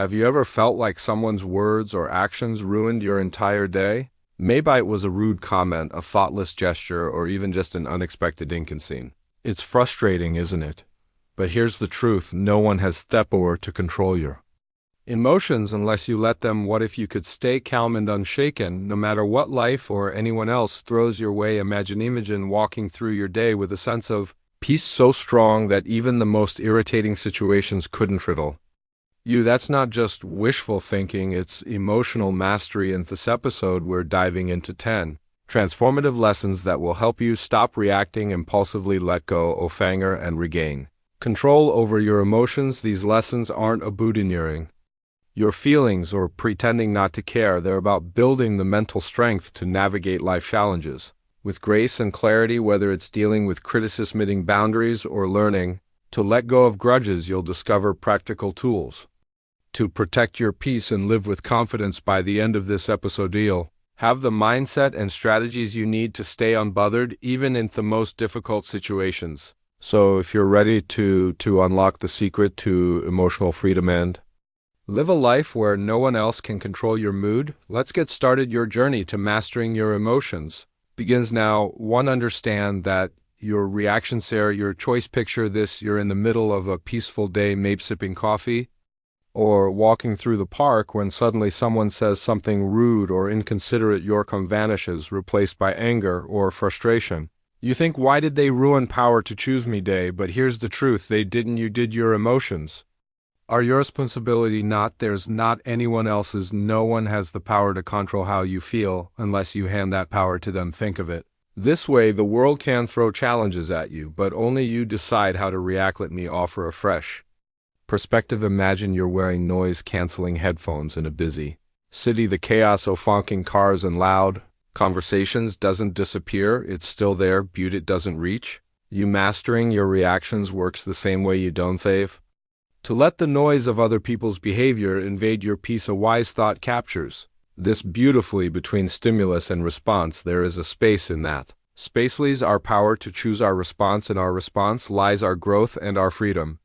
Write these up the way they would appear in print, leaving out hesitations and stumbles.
Have you ever felt like someone's words or actions ruined your entire day? Maybe it was a rude comment, a thoughtless gesture, or even just an unexpected inconscene. It's frustrating, isn't it? But here's the truth, no one has the power to control your emotions unless you let them. What if you could stay calm and unshaken, no matter what life or anyone else throws your way? Imagine walking through your day with a sense of peace so strong that even the most irritating situations couldn't riddle you. That's not just wishful thinking, it's emotional mastery. In this episode, we're diving into 10 transformative lessons that will help you stop reacting impulsively, let go of anger, and regain control over your emotions. These lessons aren't about ignoring your feelings or pretending not to care. They're about building the mental strength to navigate life challenges with grace and clarity, whether it's dealing with criticism, meeting boundaries, or learning to let go of grudges. You'll discover practical tools to protect your peace and live with confidence. By the end of this episode, you'll have the mindset and strategies you need to stay unbothered even in the most difficult situations. So if you're ready to unlock the secret to emotional freedom and live a life where no one else can control your mood, let's get started. Your journey to mastering your emotions begins now. 1. Understand that your reactions are your choice. Picture this: you're in the middle of a peaceful day, maybe sipping coffee or walking through the park, when suddenly someone says something rude or inconsiderate. Your calm vanishes, replaced by anger or frustration. You think, why did they ruin power to choose me day? But here's the truth, they didn't. You did. Your emotions are your responsibility, not theirs, not anyone else's. No one has the power to control how you feel unless you hand that power to them. Think of it this way: the world can throw challenges at you, but only you decide how to react. Let me offer a fresh perspective. Imagine you're wearing noise-canceling headphones in a busy city. The chaos of honking cars and loud conversations doesn't disappear, it's still there, but it doesn't reach you. Mastering your reactions works the same way. You don't have to let the noise of other people's behavior invade your peace. A wise thought captures this beautifully. Between stimulus and response, there is a space. In that space lies our power to choose our response. In our response lies our growth and our freedom.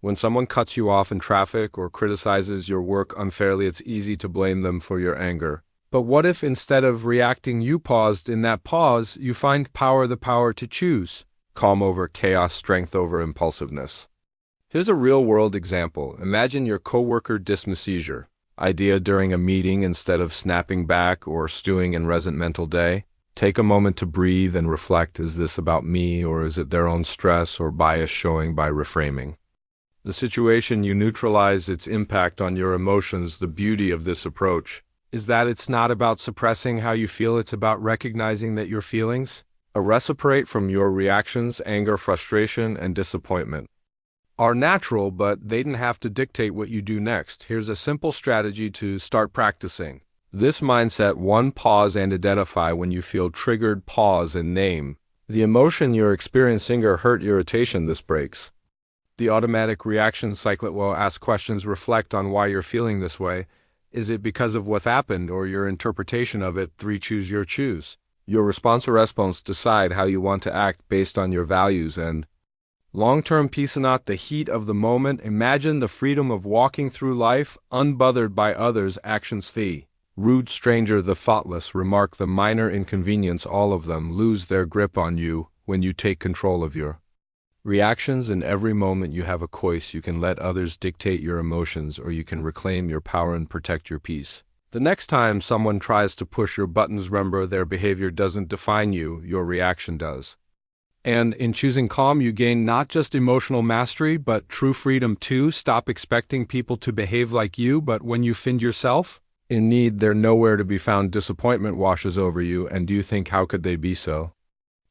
When someone cuts you off in traffic or criticizes your work unfairly, it's easy to blame them for your anger. But what if instead of reacting, you paused? In that pause, you find power, the power to choose calm over chaos, strength over impulsiveness. Here's a real-world example. Imagine your coworker dismisses your idea during a meeting. Instead of snapping back or stewing in resentmental day, take a moment to breathe and reflect. Is this about me, or is it their own stress or bias showing? By reframing the situation, you neutralize its impact on your emotions. The beauty of this approach is that it's not about suppressing how you feel, it's about recognizing that your feelings are reciprocate from your reactions. Anger, frustration, and disappointment are natural, but they didn't have to dictate what you do next. Here's a simple strategy to start practicing this mindset. 1. Pause and identify. When you feel triggered, pause and name the emotion you're experiencing: anger, hurt, irritation. This breaks the automatic reaction cycle. Well, ask questions, reflect on why you're feeling this way. Is it because of what happened or your interpretation of it? 3. Choose your response or response. Decide how you want to act based on your values and long-term peace, not the heat of the moment. Imagine the freedom of walking through life unbothered by others' actions. The rude stranger, the thoughtless remark, the minor inconvenience, all of them lose their grip on you when you take control of your reactions. In every moment you have a choice. You can let others dictate your emotions, or you can reclaim your power and protect your peace. The next time someone tries to push your buttons, remember their behavior doesn't define you, your reaction does. And in choosing calm, you gain not just emotional mastery, but true freedom too. Stop expecting people to behave like you, but when you find yourself in need, they're nowhere to be found. Disappointment washes over you, and do you think, how could they be so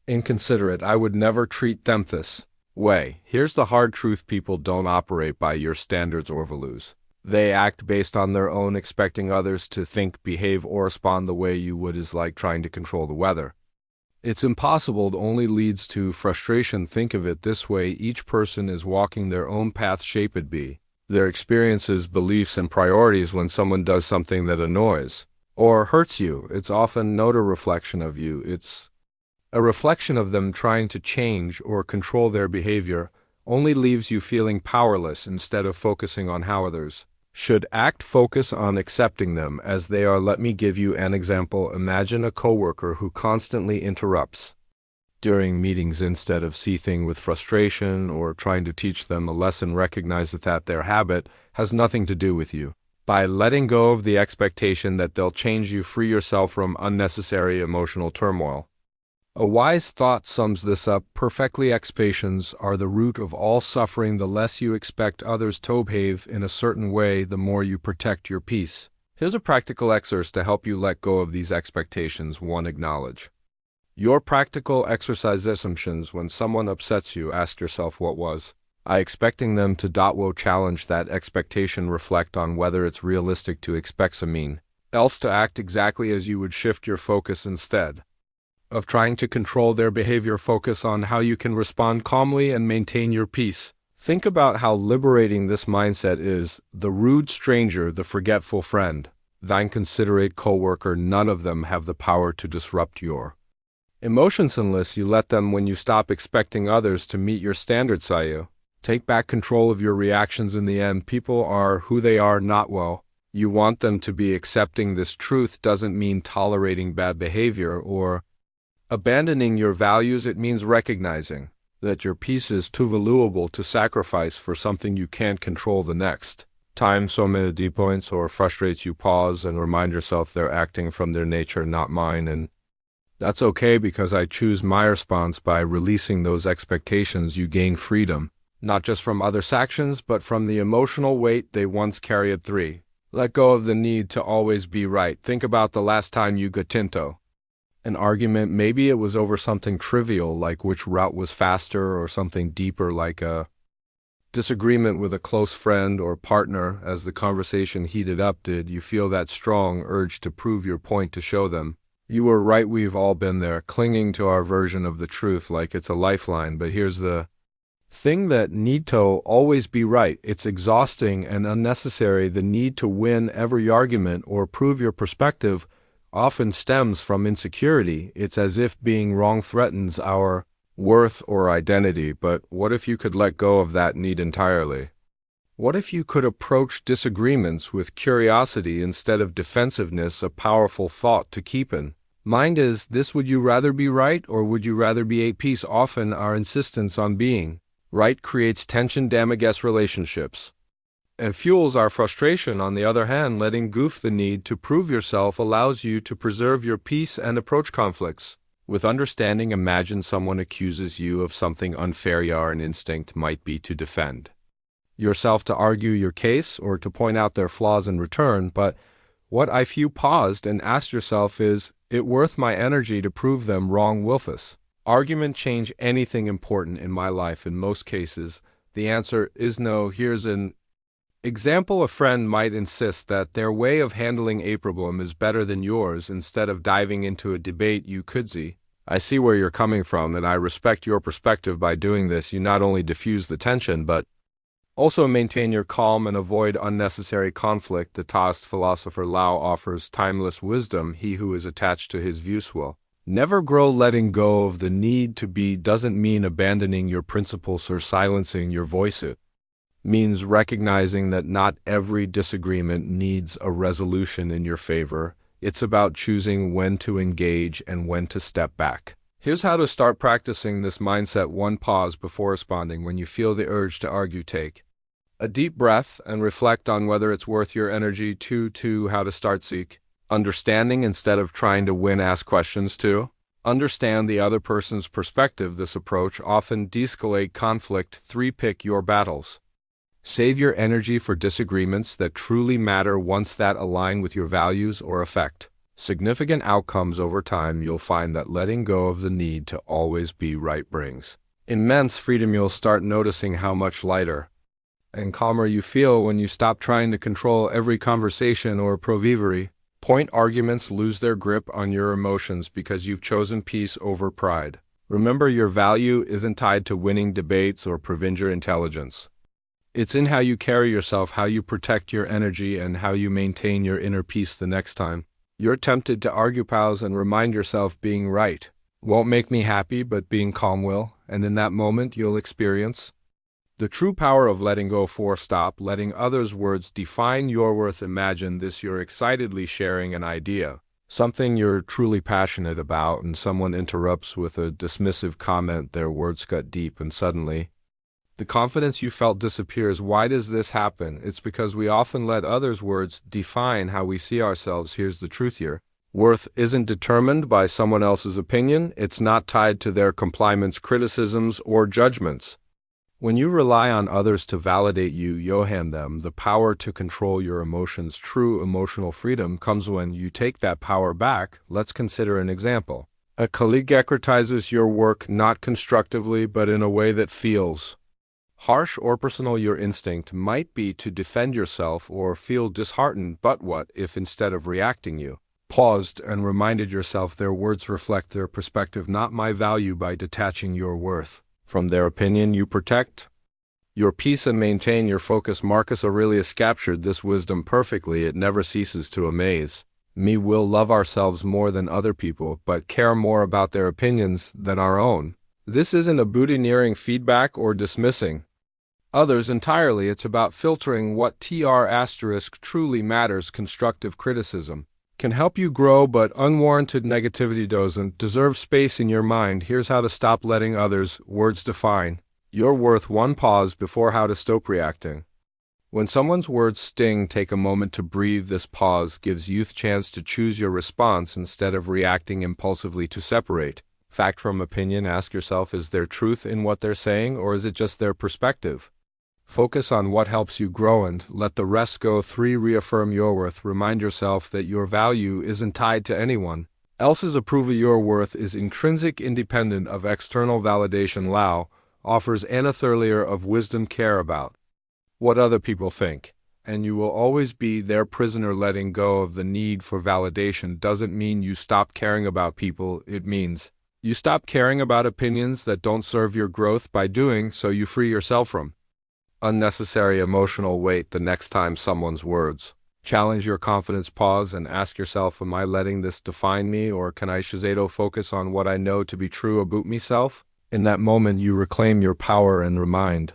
inconsiderate? I would never treat them this way. Here's the hard truth: people don't operate by your standards or values. They act based on their own. Expecting others to think, behave, or respond the way you would is like trying to control the weather. It's impossible. It only leads to frustration. Think of it this way: each person is walking their own path, shaped by their experiences, beliefs, and priorities. When someone does something that annoys or hurts you, it's often not a reflection of you. It's a reflection of them trying to change or control their behavior. Only leaves you feeling powerless instead of focusing on how others Should act focus on accepting them as they are. Let me give you an example. Imagine a coworker who constantly interrupts during meetings. Instead of seething with frustration or trying to teach them a lesson, recognize that their habit has nothing to do with you. By letting go of the expectation that they'll change, you free yourself from unnecessary emotional turmoil. A wise thought sums this up perfectly. Expectations are the root of all suffering. The less you expect others to behave in a certain way, the more you protect your peace. Here's a practical exercise to help you let go of these expectations. 1. Acknowledge your practical exercise assumptions. When someone upsets you, ask yourself, what was I expecting them to? Will challenge that expectation. Reflect on whether it's realistic to expect someone else to act exactly as you would. Shift your focus. Instead of trying to control their behavior, focus on how you can respond calmly and maintain your peace. Think about how liberating this mindset is. The rude stranger, the forgetful friend, the inconsiderate coworker, none of them have the power to disrupt your emotions unless you let them. When you stop expecting others to meet your standards, you take back control of your reactions. In the end, people are who they are, not you want them to be. Accepting this truth doesn't mean tolerating bad behavior or abandoning your values. It means recognizing that your peace is too valuable to sacrifice for something you can't control. The next time someone disappoints or frustrates you, pause and remind yourself they're acting from their nature, not mine, and that's okay because I choose my response. By releasing those expectations, you gain freedom, not just from others' actions, but from the emotional weight they once carried. 3. Let go of the need to always be right. Think about the last time you got into an argument. Maybe it was over something trivial like which route was faster, or something deeper like a disagreement with a close friend or partner. As the conversation heated up, did you feel that strong urge to prove your point, to show them you were right? We've all been there, clinging to our version of the truth like it's a lifeline. But here's the thing: that need to always be right, it's exhausting and unnecessary. The need to win every argument or prove your perspective often stems from insecurity. It's as if being wrong threatens our worth or identity. But what if you could let go of that need entirely? What if you could approach disagreements with curiosity instead of defensiveness? A powerful thought to keep in mind is this: would you rather be right or would you rather be at peace? Often our insistence on being right creates tension, damages relationships, and fuels our frustration. On the other hand, letting go of the need to prove yourself allows you to preserve your peace and approach conflicts with understanding. Imagine someone accuses you of something unfair. Your instinct might be to defend yourself, to argue your case, or to point out their flaws in return. But what if you paused and asked yourself, is it worth my energy to prove them wrong? Will this argument change anything important in my life? In most cases, the answer is no. Here's an example: a friend might insist that their way of handling a problem is better than yours. Instead of diving into a debate, you could say, I see where you're coming from and I respect your perspective. By doing this, you not only diffuse the tension, but also maintain your calm and avoid unnecessary conflict. The Taoist philosopher Lao offers timeless wisdom: he who is attached to his views will never grow. Letting go of the need to be doesn't mean abandoning your principles or silencing your voice. It means recognizing that not every disagreement needs a resolution in your favor. It's about choosing when to engage and when to step back. Here's how to start practicing this mindset. 1. Pause before responding. When you feel the urge to argue, take a deep breath and reflect on whether it's worth your energy. 2. How to start: seek understanding instead of trying to win. Ask questions to understand the other person's perspective. This approach often de-escalates conflict. 3. Pick your battles. Save your energy for disagreements that truly matter, ones that align with your values or affect significant outcomes. Over time, you'll find that letting go of the need to always be right brings immense freedom. You'll start noticing how much lighter and calmer you feel when you stop trying to control every conversation or provivery. Point: arguments lose their grip on your emotions because you've chosen peace over pride. Remember, your value isn't tied to winning debates or proving your intelligence. It's in how you carry yourself, how you protect your energy, and how you maintain your inner peace. The next time you're tempted to argue, pause and remind yourself being right won't make me happy, but being calm will. And in that moment, you'll experience The true power of letting go. 4. Stop letting others' words define your worth. Imagine this: you're excitedly sharing an idea, something you're truly passionate about, and someone interrupts with a dismissive comment. Their words cut deep, and suddenly, the confidence you felt disappears. Why does this happen? It's because we often let others' words define how we see ourselves. Here's the truth here. Worth isn't determined by someone else's opinion. It's not tied to their compliments, criticisms, or judgments. When you rely on others to validate you, you hand them the power to control your emotions. True emotional freedom comes when you take that power back. Let's consider an example. A colleague criticizes your work not constructively, but in a way that feels harsh or personal. Your instinct might be to defend yourself or feel disheartened, but what if instead of reacting you paused and reminded yourself their words reflect their perspective, not my value? By detaching your worth from their opinion, you protect your peace and maintain your focus. Marcus Aurelius captured this wisdom perfectly. It never ceases to amaze me. We'll love ourselves more than other people, but care more about their opinions than our own. This isn't a boutonniering feedback or dismissing others entirely. It's about filtering what truly matters. Constructive criticism can help you grow, but unwarranted negativity doesn't deserve space in your mind. Here's how to stop letting others' words define your worth. 1. Pause before how to stop reacting. When someone's words sting, take a moment to breathe. This pause gives you a chance to choose your response instead of reacting impulsively. To separate fact from opinion, ask yourself, is there truth in what they're saying, or is it just their perspective? Focus on what helps you grow and let the rest go. 3. Reaffirm your worth. Remind yourself that your value isn't tied to anyone else's approval. Your worth is intrinsic, independent of external validation. Lao offers an earlier of wisdom: care about what other people think, and you will always be their prisoner. Letting go of the need for validation doesn't mean you stop caring about people. It means you stop caring about opinions that don't serve your growth. By doing so, you free yourself from unnecessary emotional weight. The next time someone's words challenge your confidence, pause and ask yourself, am I letting this define me, or can I focus on what I know to be true about myself? In that moment, you reclaim your power and remind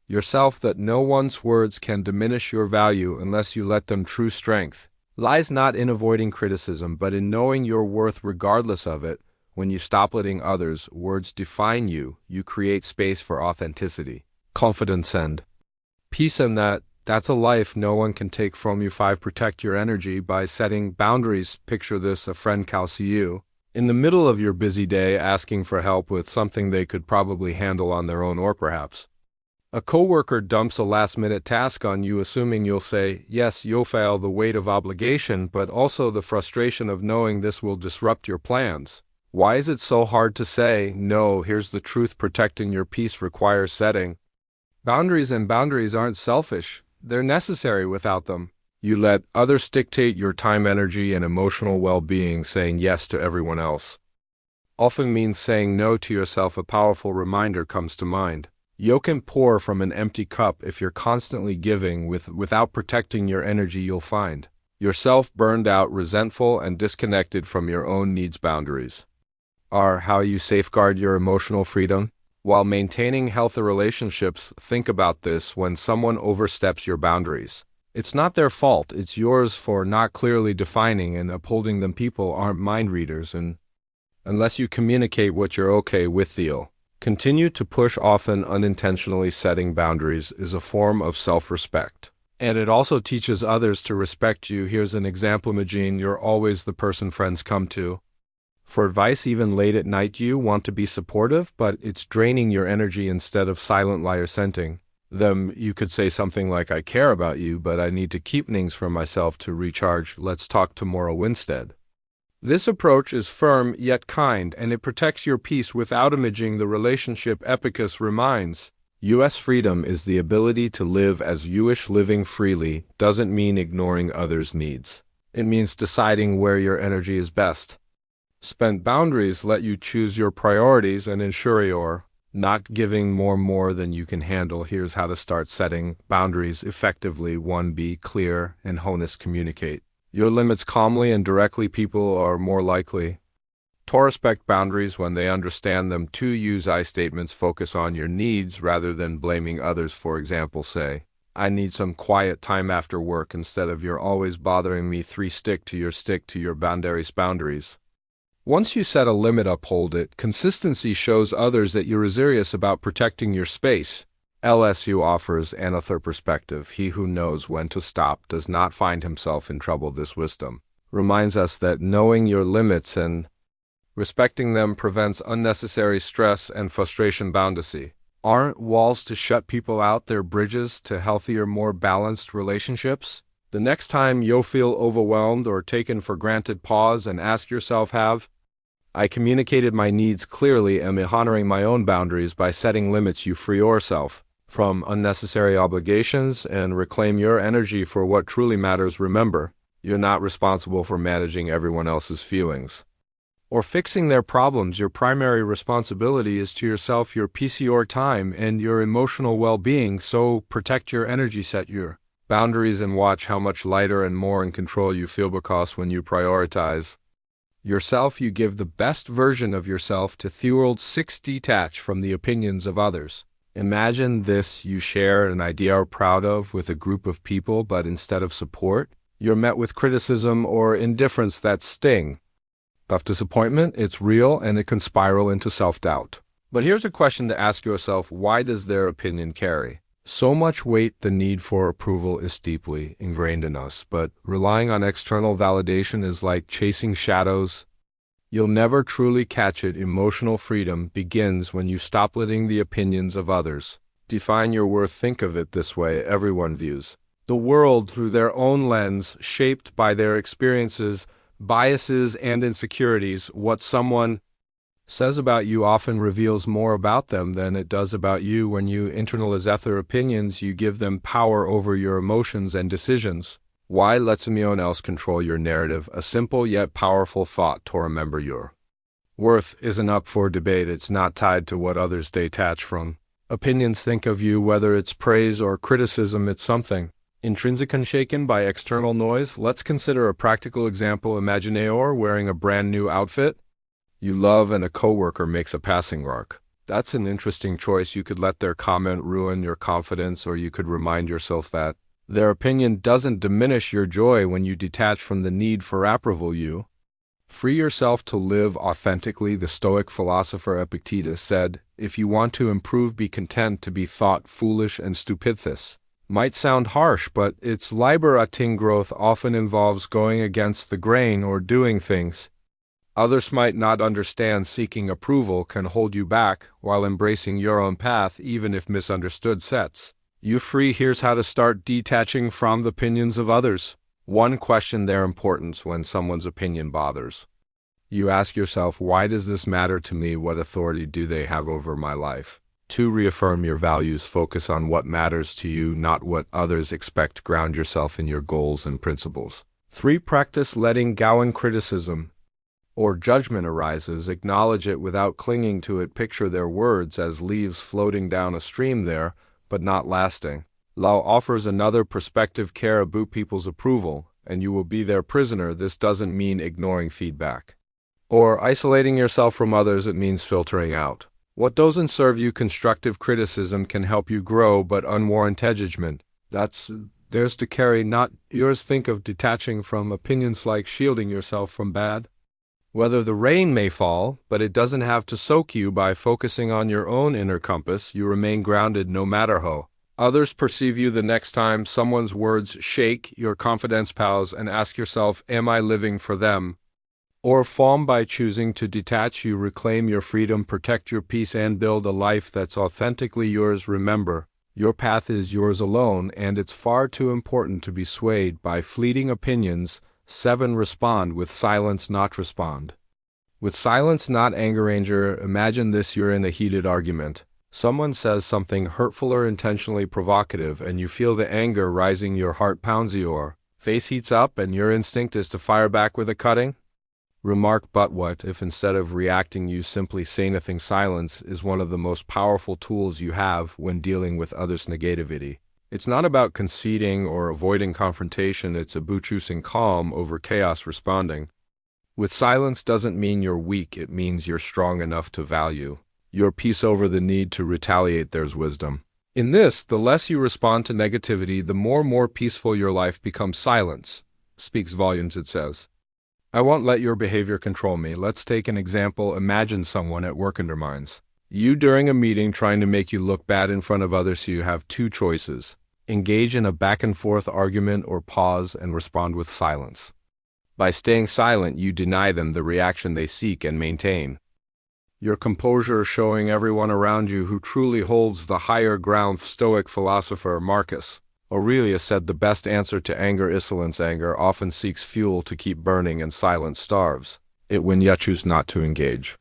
yourself that no one's words can diminish your value unless you let them. True strength lies not in avoiding criticism, but in knowing your worth regardless of it. When you stop letting others' words define you, you create space for authenticity, confidence, and peace, and that's a life no one can take from you. 5. Protect your energy by setting boundaries. Picture this: a friend calls you in the middle of your busy day asking for help with something they could probably handle on their own, or perhaps a coworker dumps a last-minute task on you, assuming you'll say yes. You'll feel the weight of obligation, but also the frustration of knowing this will disrupt your plans. Why is it so hard to say no? Here's the truth: protecting your peace requires setting boundaries, and boundaries aren't selfish. They're necessary. Without them, you let others dictate your time, energy, and emotional well-being. Saying yes to everyone else often means saying no to yourself. A powerful reminder comes to mind: you can pour from an empty cup. If you're constantly giving without protecting your energy, you'll find yourself burned out, resentful, and disconnected from your own needs. Boundaries are how you safeguard your emotional freedom while maintaining healthy relationships. Think about this: when someone oversteps your boundaries, it's not their fault, it's yours for not clearly defining and upholding them. People aren't mind readers, and unless you communicate what you're okay with, they'll continue to push. Often unintentionally setting boundaries is a form of self-respect, and it also teaches others to respect you. Here's an example: imagine you're always the person friends come to for advice, even late at night. You want to be supportive, but it's draining your energy. Instead of silently resenting them, you could say something like, I care about you, but I need to keep things for myself to recharge. Let's talk tomorrow instead. This approach is firm yet kind, and it protects your peace without damaging the relationship. Epictetus reminds us freedom is the ability to live as you wish. Living freely doesn't mean ignoring others' needs. It means deciding where your energy is best spent. Boundaries let you choose your priorities and ensure you're not giving more than you can handle. Here's how to start setting boundaries effectively. 1. Be clear and honest. Communicate your limits calmly and directly. People are more likely To respect boundaries when they understand them. 2. Use I statements. Focus on your needs rather than blaming others. For example, say, I need some quiet time after work instead of you're always bothering me. 3. Stick to your boundaries. Once you set a limit, uphold it. Consistency shows others that you're serious about protecting your space. LSU offers another perspective. He who knows when to stop does not find himself in trouble. This wisdom reminds us that knowing your limits and respecting them prevents unnecessary stress and frustration. Boundaries aren't walls to shut people out, they're bridges to healthier, more balanced relationships. The next time you'll feel overwhelmed or taken for granted, pause and ask yourself, have I communicated my needs clearly? Am I honoring my own boundaries by setting limits? You free yourself from unnecessary obligations and reclaim your energy for what truly matters. Remember, you're not responsible for managing everyone else's feelings or fixing their problems. Your primary responsibility is to yourself, your peace, your time, and your emotional well-being. So protect your energy, set your boundaries, and watch how much lighter and more in control you feel, because when you prioritize yourself, you give the best version of yourself to the world. 6. Detach from the opinions of others. Imagine this: you share an idea you're proud of with a group of people, but instead of support, you're met with criticism or indifference. That sting of disappointment, it's real, and it can spiral into self-doubt. But here's a question to ask yourself: why does their opinion carry so much weight? The need for approval is deeply ingrained in us, but relying on external validation is like chasing shadows. You'll never truly catch it. Emotional freedom begins when you stop letting the opinions of others define your worth. Think of it this way: everyone views the world through their own lens, shaped by their experiences, biases, and insecurities. What someone says about you often reveals more about them than it does about you. When you internalize their opinions, you give them power over your emotions and decisions. Why let someone else control your narrative? A simple yet powerful thought to remember: your worth isn't up for debate. It's not tied to what others detach from opinions think of you. Whether it's praise or criticism, it's something intrinsic, unshaken by external noise. Let's consider a practical example. Imagine you're wearing a brand new outfit you love and a coworker makes a passing remark. That's an interesting choice. You could let their comment ruin your confidence, or you could remind yourself that their opinion doesn't diminish your joy. When you detach from the need for approval, you free yourself to live authentically. The Stoic philosopher Epictetus said, if you want to improve, be content to be thought foolish and stupid. This might sound harsh, but it's liberating. Growth often involves going against the grain or doing things others might not understand. Seeking approval can hold you back, while embracing your own path, even if misunderstood, sets you free. Here's how to start detaching from the opinions of others. 1. Question their importance. When someone's opinion bothers you, ask yourself, why does this matter to me? What authority do they have over my life? 2. Reaffirm your values. Focus on what matters to you, not what others expect. Ground yourself in your goals and principles. 3. Practice letting go when criticism or judgment arises. Acknowledge it without clinging to it. Picture their words as leaves floating down a stream, there, but not lasting. Lao offers another perspective: care about people's approval, and you will be their prisoner. This doesn't mean ignoring feedback or isolating yourself from others. It means filtering out what doesn't serve you. Constructive criticism can help you grow, but unwarranted judgment, that's theirs to carry, not yours. Think of detaching from opinions like shielding yourself from bad weather. The rain may fall, but it doesn't have to soak you. By focusing on your own inner compass, you remain grounded no matter how others perceive you. The next time someone's words shake your confidence, pause and ask yourself, am I living for them or form? By choosing to detach, you reclaim your freedom, protect your peace, and build a life that's authentically yours. Remember, your path is yours alone, and it's far too important to be swayed by fleeting opinions. 7. Respond with silence, not respond with silence, not anger. Imagine this: you're in a heated argument. Someone says something hurtful or intentionally provocative, and you feel the anger rising. Your heart pounds, your face heats up, and your instinct is to fire back with a cutting remark. But what if instead of reacting, you simply say nothing? Silence is one of the most powerful tools you have when dealing with others' negativity. It's not about conceding or avoiding confrontation, it's about choosing calm over chaos. Responding With silence doesn't mean you're weak, it means you're strong enough to value your peace over the need to retaliate. There's wisdom in this. The less you respond to negativity, the more peaceful your life becomes. Silence speaks volumes, it says. I won't let your behavior control me. Let's take an example. Imagine someone at work undermines you during a meeting, trying to make you look bad in front of others. So you have two choices: engage in a back and forth argument or pause and respond with silence. By staying silent, you deny them the reaction they seek and maintain your composure, showing everyone around you who truly holds the higher ground. Stoic philosopher Marcus Aurelius said the best answer to anger is silence. Anger often seeks fuel to keep burning, and silence starves it when you choose not to engage.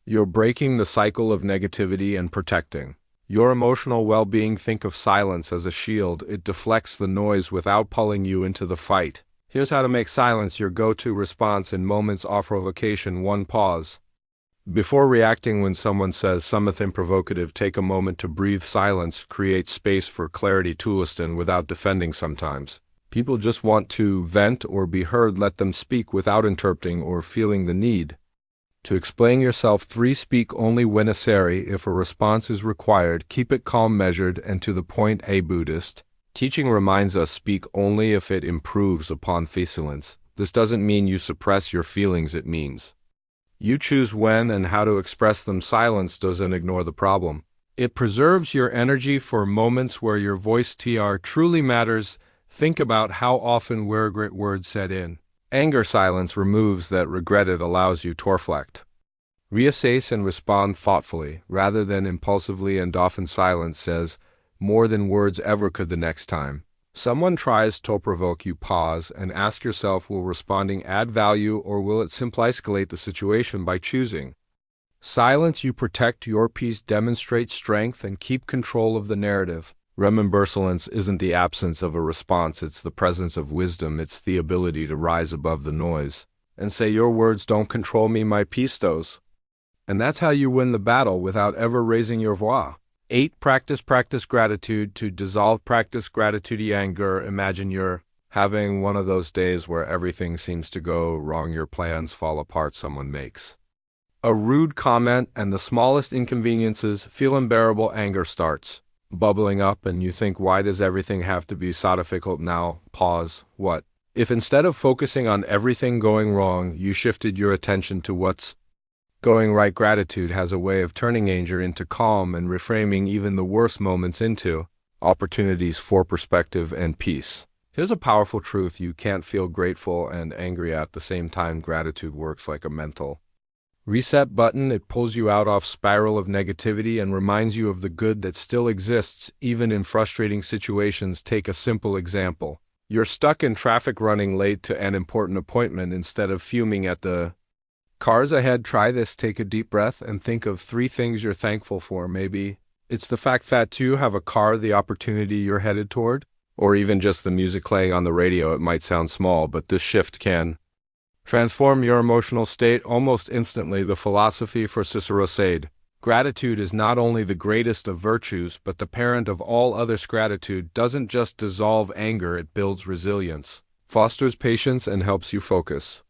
You're breaking the cycle of negativity and protecting your emotional well-being. Think of silence as a shield. It deflects the noise without pulling you into the fight. Here's how to make silence your go-to response in moments of provocation. 1. Pause. Before reacting when someone says something provocative, take a moment to breathe. Silence creates space for clarity. 2. Listen without defending. Sometimes people just want to vent or be heard. Let them speak without interrupting or feeling the need to explain yourself. 3. Speak only when necessary. If a response is required, keep it calm, measured, and to the point. A Buddhist teaching reminds us, speak only if it improves upon silence. This doesn't mean you suppress your feelings, it means you choose when and how to express them. Silence doesn't ignore the problem. It preserves your energy for moments where your voice truly matters. Think about how often regret words set in anger. Silence removes that regret. It allows you to reflect, reassess, and respond thoughtfully rather than impulsively. And often silence says more than words ever could. The next time someone tries to provoke you, pause and ask yourself, will responding add value or will it simply escalate the situation? By choosing silence, you protect your peace, demonstrate strength, and keep control of the narrative. Remember, silence isn't the absence of a response, it's the presence of wisdom. It's the ability to rise above the noise and say, your words don't control me, my peace does. And that's how you win the battle without ever raising your voix. 8. Practice gratitude to dissolve. Practice gratitude. Anger. Imagine you're having one of those days where everything seems to go wrong, your plans fall apart, someone makes a rude comment, and the smallest inconveniences feel unbearable. Anger starts bubbling up, and you think, why does everything have to be so difficult now? Pause. What if instead of focusing on everything going wrong, you shifted your attention to what's going right? Gratitude has a way of turning anger into calm and reframing even the worst moments into opportunities for perspective and peace. Here's a powerful truth: you can't feel grateful and angry at the same time. Gratitude works like a mental reset button. It pulls you out of spiral of negativity and reminds you of the good that still exists, even in frustrating situations. Take a simple example. You're stuck in traffic running late to an important appointment. Instead of fuming at the cars ahead, try this. Take a deep breath and think of 3 things you're thankful for. Maybe it's the fact that you have a car, the opportunity you're headed toward, or even just the music playing on the radio. It might sound small, but this shift can transform your emotional state almost instantly. The philosophy for Cicero said, gratitude is not only the greatest of virtues, but the parent of all others. Gratitude doesn't just dissolve anger, it builds resilience, fosters patience, and helps you focus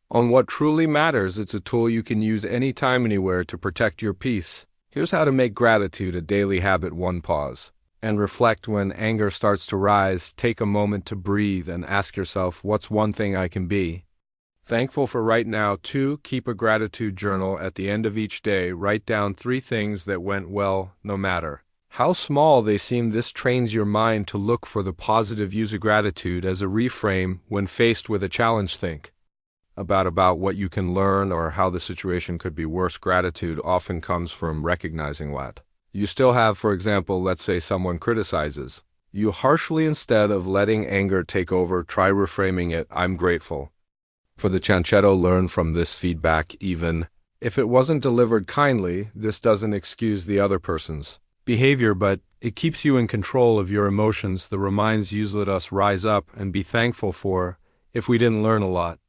on what truly matters. It's a tool you can use anytime, anywhere to protect your peace. Here's how to make gratitude a daily habit. 1. Pause and reflect. When anger starts to rise, take a moment to breathe and ask yourself, what's one thing I can be thankful for right now? 2. Keep a gratitude journal. At the end of each day, write down 3 things that went well, no matter how small they seem. This trains your mind to look for the positive. Use gratitude as a reframe when faced with a challenge. Think about what you can learn or how the situation could be worse. Gratitude often comes from recognizing what you still have. For example, let's say someone criticizes you harshly. Instead of letting anger take over, try reframing it. I'm grateful for the chanchetto. Learn from this feedback, even if it wasn't delivered kindly. This doesn't excuse the other person's behavior, but it keeps you in control of your emotions. The reminds you, let us rise up and be thankful for. If we didn't learn a lot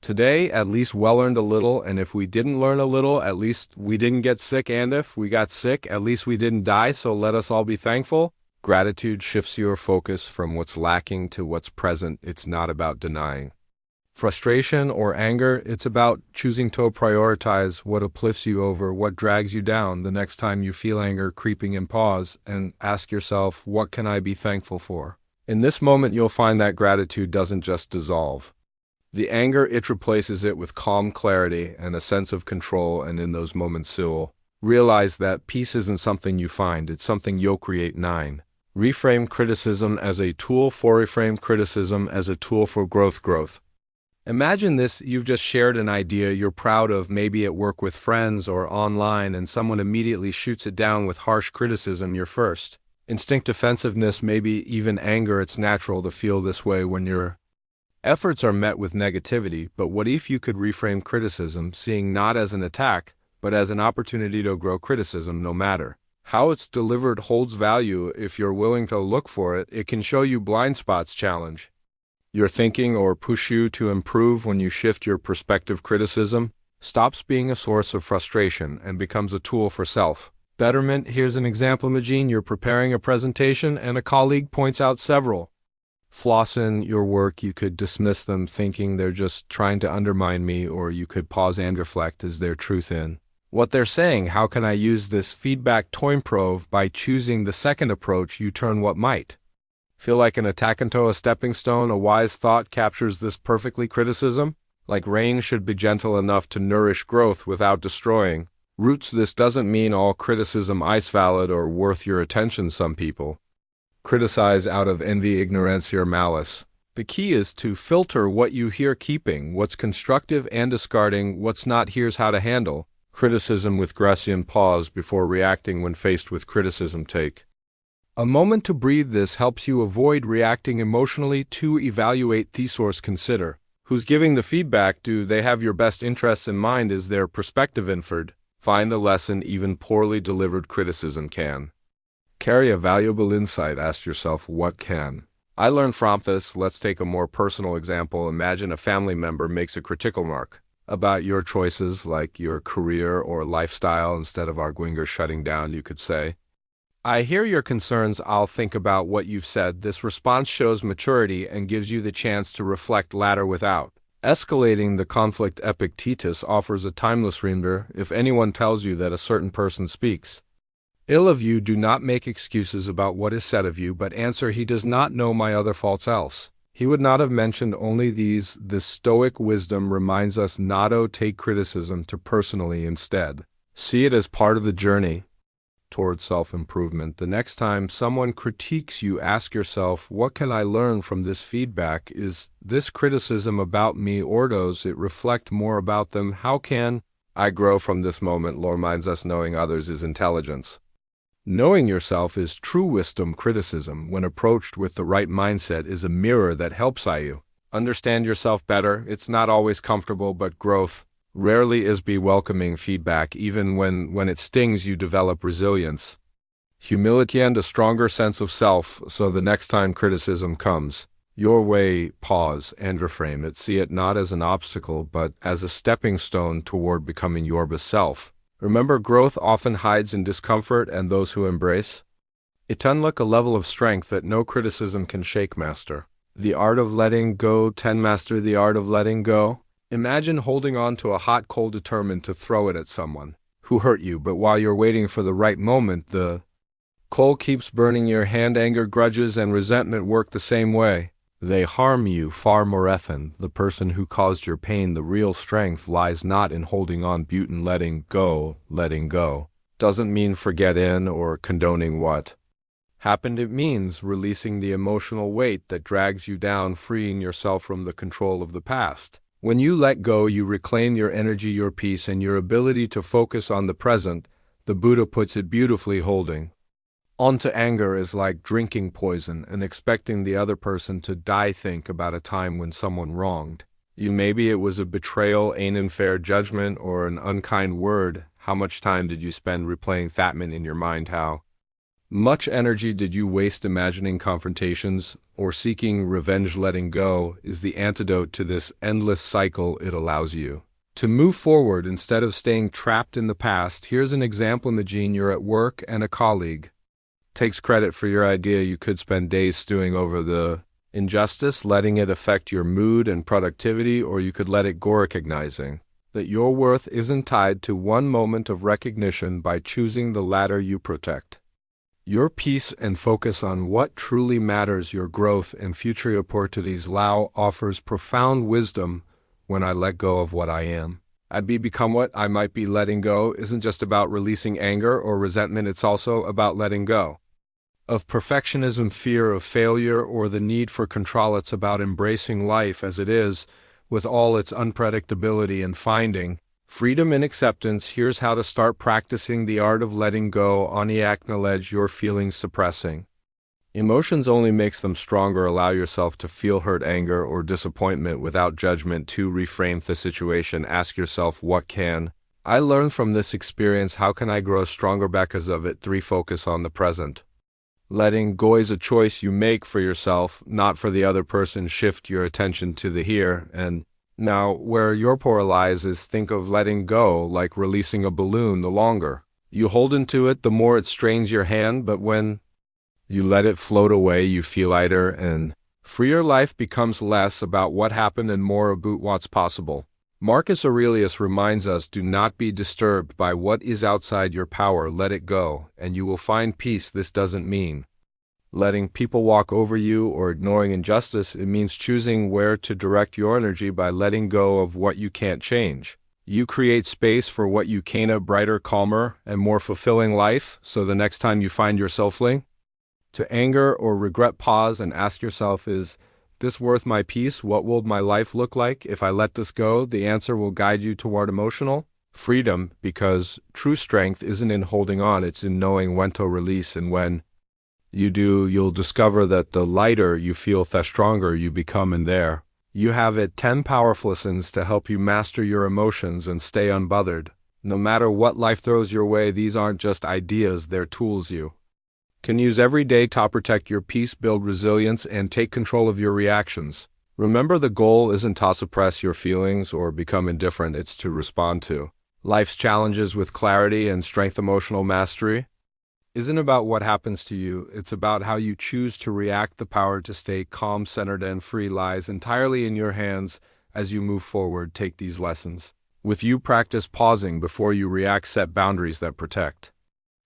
today, at least well learned a little. And if we didn't learn a little, at least we didn't get sick. And if we got sick, at least we didn't die. So let us all be thankful. Gratitude shifts your focus from what's lacking to what's present. It's not about denying Frustration or anger, it's about choosing to prioritize what uplifts you over what drags you down. The next time you feel anger creeping in, pause and ask yourself, what can I be thankful for? In this moment, you'll find that gratitude doesn't just dissolve. The anger, it replaces it with calm clarity and a sense of control, and in those moments you'll realize that peace isn't something you find, it's something you'll create. 9. Reframe criticism as a tool for growth. Imagine this, you've just shared an idea you're proud of, maybe at work with friends or online, and someone immediately shoots it down with harsh criticism. Your first instinct, defensiveness, maybe even anger. It's natural to feel this way when your efforts are met with negativity, but what if you could reframe criticism, seeing not as an attack, but as an opportunity to grow? Criticism, no matter how it's delivered, holds value if you're willing to look for it. It can show you blind spots, challenge your thinking, or push you to improve. When you shift your perspective, criticism stops being a source of frustration and becomes a tool for self-betterment. Here's an example. Imagine you're preparing a presentation and a colleague points out several flaws in your work. You could dismiss them, thinking they're just trying to undermine me, or you could pause and reflect, is there truth in what they're saying? How can I use this feedback to improve? By choosing the second approach, you turn what might feel like an attack into a stepping stone. A wise thought captures this perfectly. Criticism, like rain, should be gentle enough to nourish growth without destroying roots. This doesn't mean all criticism is valid or worth your attention. Some people criticize out of envy, ignorance, or malice. The key is to filter what you hear, keeping what's constructive and discarding what's not. Here's how to handle criticism with grace. Pause before reacting. When faced with criticism, take a moment to breathe. This helps you avoid reacting emotionally. To evaluate the source, consider who's giving the feedback. Do they have your best interests in mind? Is their perspective inferred? Find the lesson. Even poorly delivered criticism can carry a valuable insight. Ask yourself, what can I learn from this? Let's take a more personal example. Imagine a family member makes a critical remark about your choices, like your career or lifestyle. Instead of arguing or shutting down, you could say, I hear your concerns. I'll think about what you've said. This response shows maturity and gives you the chance to reflect later without escalating the conflict. Epictetus offers a timeless reminder: if anyone tells you that a certain person speaks ill of you, do not make excuses about what is said of you, but answer, he does not know my other faults, else he would not have mentioned only these. This Stoic wisdom reminds us not to take criticism too personally. Instead, see it as part of the journey towards self-improvement. The next time someone critiques you, ask yourself, what can I learn from this feedback? Is this criticism about me, or does it reflect more about them? How can I grow from this moment? Law reminds us knowing others is intelligence. Knowing yourself is true wisdom. Criticism, when approached with the right mindset, is a mirror that helps you understand yourself better. It's not always comfortable, but growth rarely is. Be welcoming feedback. Even when it stings, you develop resilience, humility, and a stronger sense of self. So the next time criticism comes your way, pause and reframe it. See it not as an obstacle, but as a stepping stone toward becoming your best self. Remember, growth often hides in discomfort, and those who embrace it unlock a level of strength that no criticism can shake. Master the art of letting go. 10. Master the art of letting go. Imagine holding on to a hot coal, determined to throw it at someone who hurt you, but while you're waiting for the right moment, the coal keeps burning your hand. Anger, grudges, and resentment work the same way. They harm you far more often the person who caused your pain. The real strength lies not in holding on, but in letting go. Letting go doesn't mean forgetting or condoning what happened. It means releasing the emotional weight that drags you down, freeing yourself from the control of the past. When you let go, you reclaim your energy, your peace, and your ability to focus on the present. The Buddha puts it beautifully: holding onto anger is like drinking poison and expecting the other person to die. Think about a time when someone wronged you. Maybe it was a betrayal, an unfair judgment, or an unkind word. How much time did you spend replaying that moment in your mind? How much energy did you waste imagining confrontations or seeking revenge? Letting go is the antidote to this endless cycle. It allows you to move forward instead of staying trapped in the past. Here's an example. Imagine you're at work and a colleague takes credit for your idea. You could spend days stewing over the Injustice, letting it affect your mood and productivity, or you could let it go, recognizing that your worth isn't tied to one moment of recognition. By choosing the latter, you protect your peace and focus on what truly matters, your growth and future opportunities. Lao offers profound wisdom. When I let go of what I am, I'd become what I might be. Letting go isn't just about releasing anger or resentment, it's also about letting go of perfectionism, fear of failure, or the need for control. It's about embracing life as it is, with all its unpredictability, and finding freedom in acceptance. Here's how to start practicing the art of letting go. Acknowledge your feelings. Suppressing emotions only makes them stronger. Allow yourself to feel hurt, anger, or disappointment without judgment. 2. Reframe the situation. Ask yourself, what can I learn from this experience? How can I grow stronger because of it? 3. Focus on the present. Letting go is a choice you make for yourself, not for the other person. Shift your attention to the here and now. Where your power lies is think of letting go like releasing a balloon. The longer you hold into it, the more it strains your hand, but when you let it float away, you feel lighter and freer. Life becomes less about what happened and more about what's possible. Marcus Aurelius reminds us, do not be disturbed by what is outside your power. Let it go, and you will find peace. This doesn't mean letting people walk over you or ignoring injustice. It means choosing where to direct your energy. By letting go of what you can't change, you create space for what you can. A brighter, calmer, and more fulfilling life. So the next time you find yourself linked to anger or regret, pause and ask yourself, is this worth my peace? What will my life look like if I let this go? The answer will guide you toward emotional freedom, because true strength isn't in holding on, it's in knowing when to release. And when you do, you'll discover that the lighter you feel, the stronger you become. And there you have it. 10 powerful lessons to help you master your emotions and stay unbothered. No matter what life throws your way, these aren't just ideas, they're tools you can use every day to protect your peace, build resilience, and take control of your reactions. Remember, the goal isn't to suppress your feelings or become indifferent, it's to respond to life's challenges with clarity and strength. Emotional mastery isn't about what happens to you, it's about how you choose to react. The power to stay calm, centered, and free lies entirely in your hands. As you move forward, take these lessons with you. Practice pausing before you react, set boundaries that protect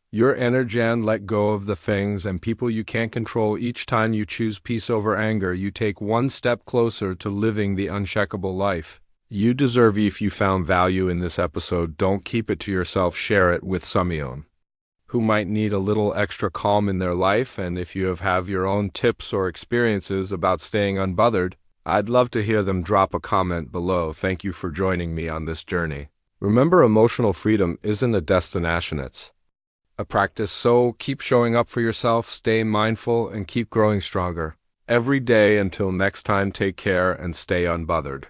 your energy, and let go of the things and people you can't control. Each time you choose peace over anger, you take one step closer to living the unshakable life you deserve. If you found value in this episode, don't keep it to yourself. Share it with someone who might need a little extra calm in their life. And if you have your own tips or experiences about staying unbothered, I'd love to hear them. Drop a comment below. Thank you for joining me on this journey. Remember, emotional freedom isn't a destination, it's a practice. So keep showing up for yourself, stay mindful, and keep growing stronger every day. Until next time, take care and stay unbothered.